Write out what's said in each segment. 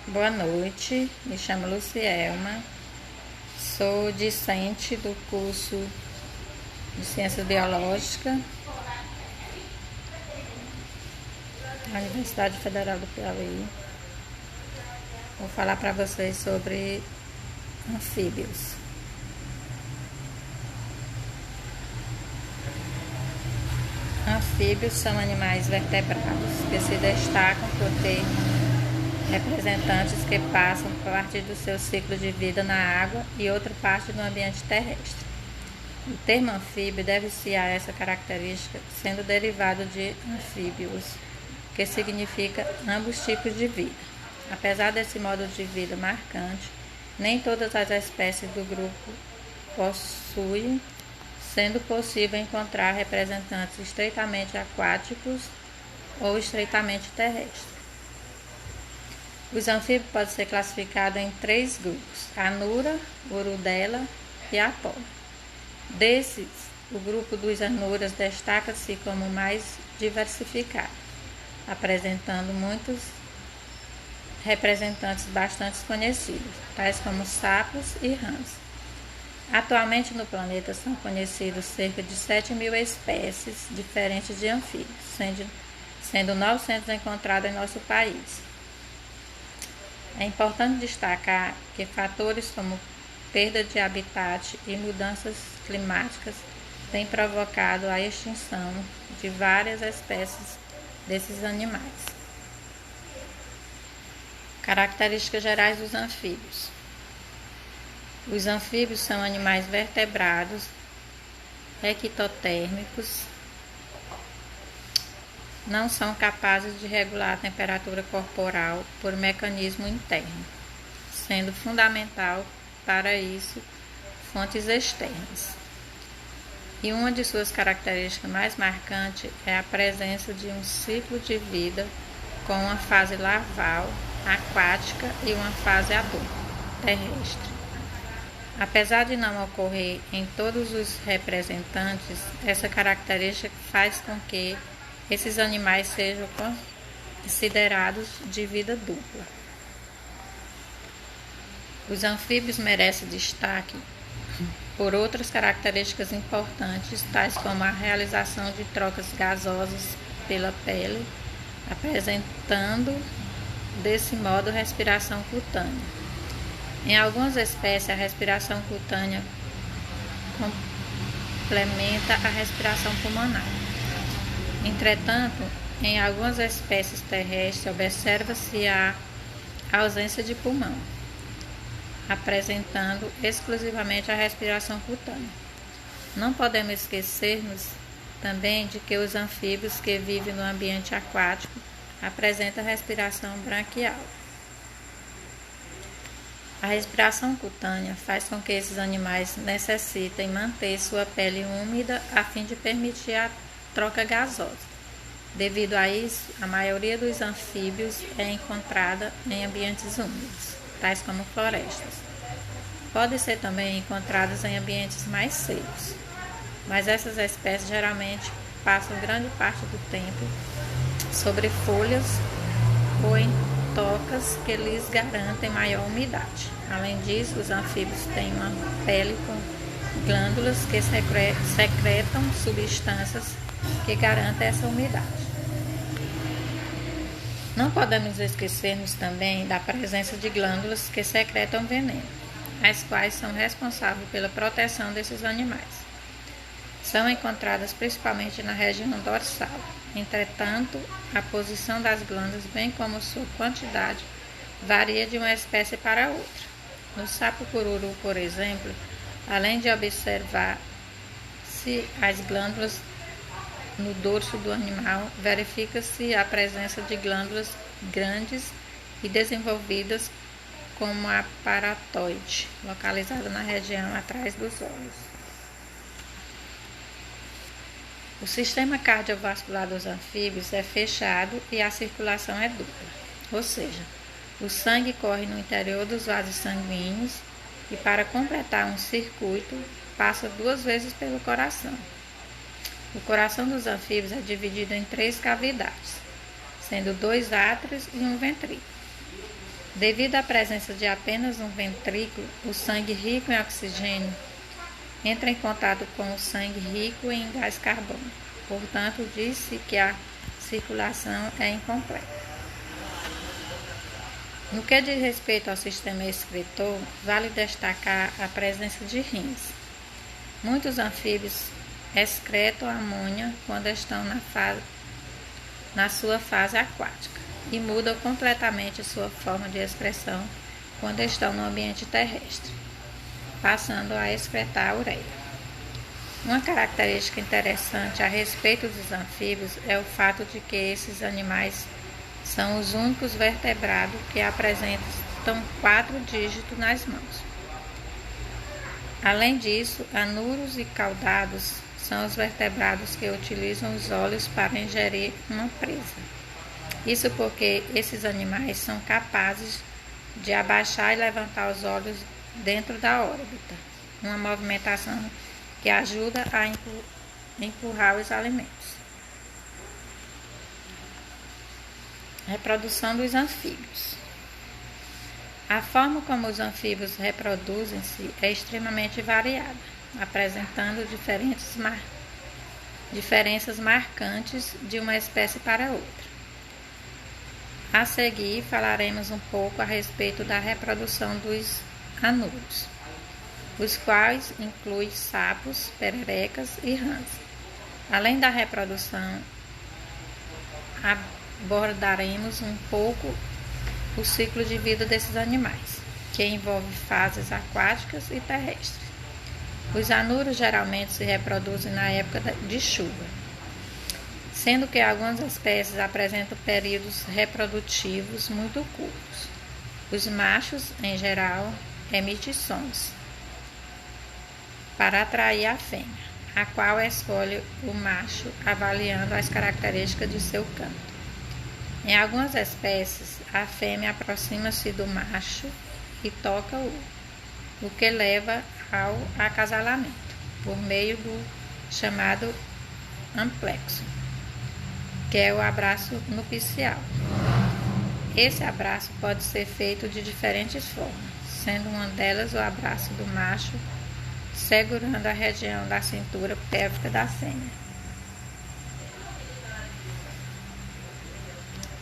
Boa noite, me chamo Lucielma, sou discente do curso de Ciências Biológicas da Universidade Federal do Piauí. Vou falar para vocês sobre anfíbios. Anfíbios são animais vertebrados que se destacam por ter representantes que passam parte do seu ciclo de vida na água e outra parte no ambiente terrestre. O termo anfíbio deve-se a essa característica, sendo derivado de anfíbios, que significa ambos tipos de vida. Apesar desse modo de vida marcante, nem todas as espécies do grupo possuem, sendo possível encontrar representantes estreitamente aquáticos ou estreitamente terrestres. Os anfíbios podem ser classificados em 3 grupos: anura, urudela e apó. Desses, o grupo dos anuras destaca-se como mais diversificado, apresentando muitos representantes bastante conhecidos, tais como sapos e rãs. Atualmente no planeta são conhecidos cerca de 7.000 espécies diferentes de anfíbios, sendo 900 encontrados em nosso país. É importante destacar que fatores como perda de habitat e mudanças climáticas têm provocado a extinção de várias espécies desses animais. Características gerais dos anfíbios. Os anfíbios são animais vertebrados, ectotérmicos, não são capazes de regular a temperatura corporal por mecanismo interno, sendo fundamental para isso fontes externas. E uma de suas características mais marcantes é a presença de um ciclo de vida com uma fase larval, aquática e uma fase adulta, terrestre. Apesar de não ocorrer em todos os representantes, essa característica faz com que esses animais sejam considerados de vida dupla. Os anfíbios merecem destaque por outras características importantes, tais como a realização de trocas gasosas pela pele, apresentando desse modo respiração cutânea. Em algumas espécies, a respiração cutânea complementa a respiração pulmonar. Entretanto, em algumas espécies terrestres, observa-se a ausência de pulmão, apresentando exclusivamente a respiração cutânea. Não podemos esquecermos também de que os anfíbios que vivem no ambiente aquático apresentam respiração branquial. A respiração cutânea faz com que esses animais necessitem manter sua pele úmida a fim de permitir a troca gasosa. Devido a isso, a maioria dos anfíbios é encontrada em ambientes úmidos, tais como florestas. Podem ser também encontrados em ambientes mais secos, mas essas espécies geralmente passam grande parte do tempo sobre folhas ou em tocas que lhes garantem maior umidade. Além disso, os anfíbios têm uma pele com glândulas que secretam substâncias que garantem essa umidade. Não podemos esquecermos também da presença de glândulas que secretam veneno, as quais são responsáveis pela proteção desses animais. São encontradas principalmente na região dorsal. Entretanto, a posição das glândulas, bem como sua quantidade, varia de uma espécie para outra. No sapo cururu, por exemplo, além de observar-se as glândulas no dorso do animal, verifica-se a presença de glândulas grandes e desenvolvidas como a paratoide, localizada na região atrás dos olhos. O sistema cardiovascular dos anfíbios é fechado e a circulação é dupla, ou seja, o sangue corre no interior dos vasos sanguíneos e, para completar um circuito, passa 2 vezes pelo coração. O coração dos anfíbios é dividido em 3 cavidades, sendo 2 átrios e um ventrículo. Devido à presença de apenas um ventrículo, o sangue rico em oxigênio entra em contato com o sangue rico em gás carbônico. Portanto, diz-se que a circulação é incompleta. No que diz respeito ao sistema excretor, vale destacar a presença de rins. Muitos anfíbios excretam amônia quando estão na sua fase aquática e mudam completamente sua forma de excreção quando estão no ambiente terrestre, passando a excretar a ureia. Uma característica interessante a respeito dos anfíbios é o fato de que esses animais são os únicos vertebrados que apresentam 4 dígitos nas mãos. Além disso, anuros e caudados são os vertebrados que utilizam os olhos para ingerir uma presa. Isso porque esses animais são capazes de abaixar e levantar os olhos dentro da órbita, uma movimentação que ajuda a empurrar os alimentos. Reprodução dos anfíbios. A forma como os anfíbios reproduzem-se é extremamente variada, apresentando diferenças marcantes de uma espécie para outra. A seguir, falaremos um pouco a respeito da reprodução dos anuros, os quais incluem sapos, pererecas e rãs. Além da reprodução, abordaremos um pouco o ciclo de vida desses animais, que envolve fases aquáticas e terrestres. Os anuros geralmente se reproduzem na época de chuva, sendo que algumas espécies apresentam períodos reprodutivos muito curtos. Os machos, em geral, emitem sons para atrair a fêmea, a qual escolhe o macho avaliando as características de seu canto. Em algumas espécies, a fêmea aproxima-se do macho e toca o que leva ao acasalamento, por meio do chamado amplexo, que é o abraço nupcial. Esse abraço pode ser feito de diferentes formas, sendo uma delas o abraço do macho segurando a região da cintura pélvica da fêmea.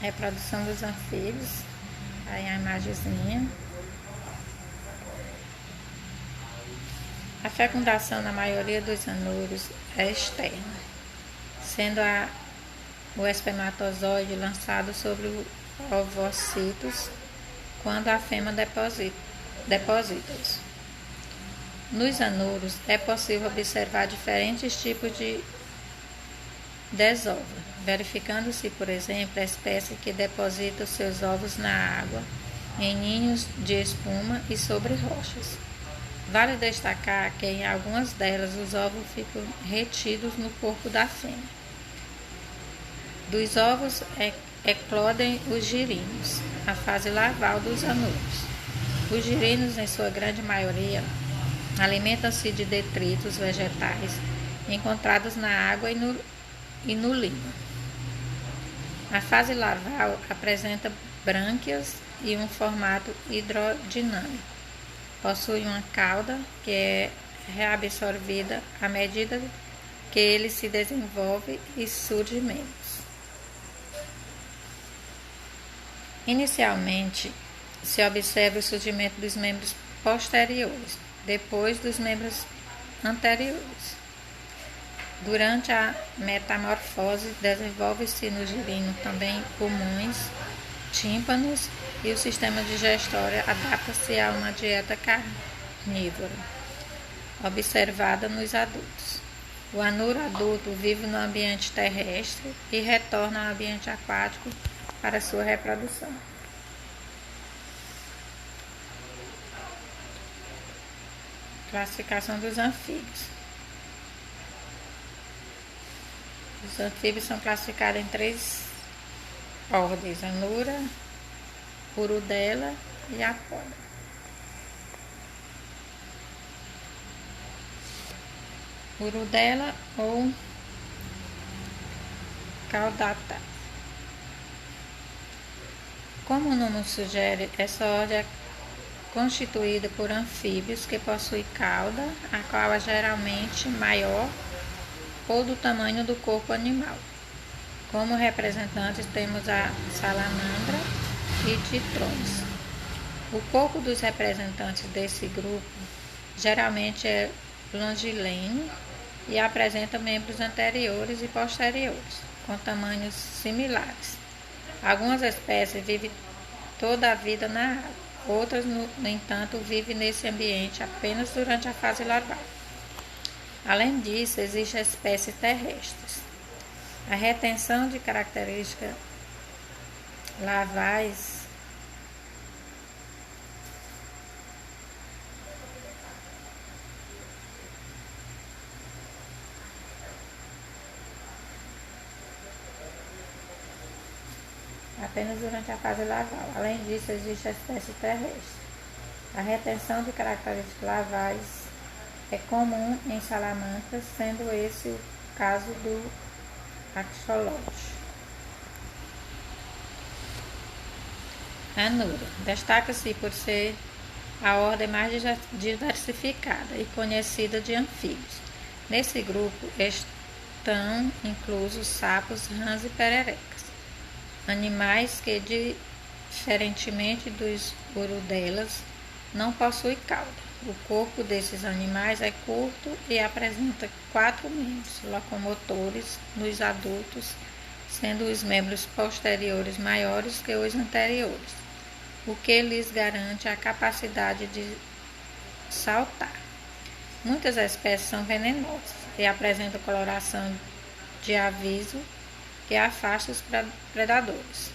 Reprodução dos anfíbios, aí a imagenzinha. A fecundação na maioria dos anuros é externa, sendo o espermatozoide lançado sobre os ovocitos quando a fêmea deposita-os. Nos anuros é possível observar diferentes tipos de desova, verificando-se, por exemplo, a espécie que deposita os seus ovos na água, em ninhos de espuma e sobre rochas. Vale destacar que em algumas delas os ovos ficam retidos no corpo da fêmea. Dos ovos eclodem os girinos, a fase larval dos anuros. Os girinos, em sua grande maioria, alimentam-se de detritos vegetais encontrados na água e no limo. A fase larval apresenta brânquias e um formato hidrodinâmico. Possui uma cauda que é reabsorvida à medida que ele se desenvolve e surge membros. Inicialmente, se observa o surgimento dos membros posteriores, depois dos membros anteriores. Durante a metamorfose, desenvolve-se no girino também pulmões, tímpanos e o sistema digestório adapta-se a uma dieta carnívora, observada nos adultos. O anuro adulto vive no ambiente terrestre e retorna ao ambiente aquático para sua reprodução. Classificação dos anfíbios. Os anfíbios são classificados em 3 ordens: anura, urudela e apoda. Urudela ou caudata. Como o nome sugere, essa ordem é constituída por anfíbios que possuem cauda, a qual é geralmente maior ou do tamanho do corpo animal. Como representantes temos a salamandra e titrões. O corpo dos representantes desse grupo geralmente é longilíneo e apresenta membros anteriores e posteriores, com tamanhos similares. Algumas espécies vivem toda a vida na água, outras, no entanto, vivem nesse ambiente apenas durante a fase larval. Além disso, existem espécies terrestres. A retenção de características larvais apenas durante a fase larval. Além disso, existe a espécie terrestre. A retenção de características larvais é comum em salamandras, sendo esse o caso do axolote. Anura destaca-se por ser a ordem mais diversificada e conhecida de anfíbios. Nesse grupo estão inclusos sapos, rãs e pererecas. Animais que, diferentemente dos urudelas, não possuem cauda. O corpo desses animais é curto e apresenta 4 membros locomotores nos adultos, sendo os membros posteriores maiores que os anteriores, o que lhes garante a capacidade de saltar. Muitas espécies são venenosas e apresentam coloração de aviso que afasta os predadores.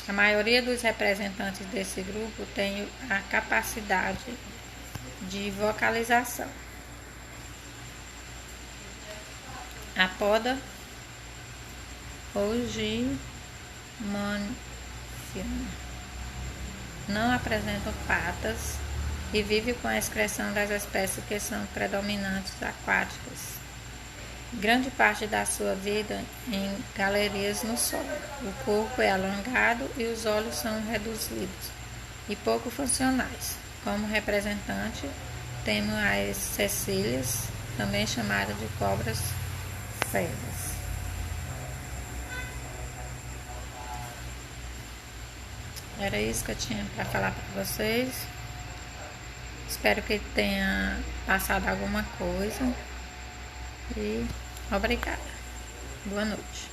A maioria dos representantes desse grupo tem a capacidade de vocalização. A poda ogimoniana não apresentam patas e vive com a excreção das espécies que são predominantes aquáticas. Grande parte da sua vida em galerias no solo. O corpo é alongado e os olhos são reduzidos e pouco funcionais. Como representante, temos as cecílias, também chamadas de cobras cegas. Era isso que eu tinha para falar para vocês. Espero que tenha passado alguma coisa. E obrigada. Boa noite.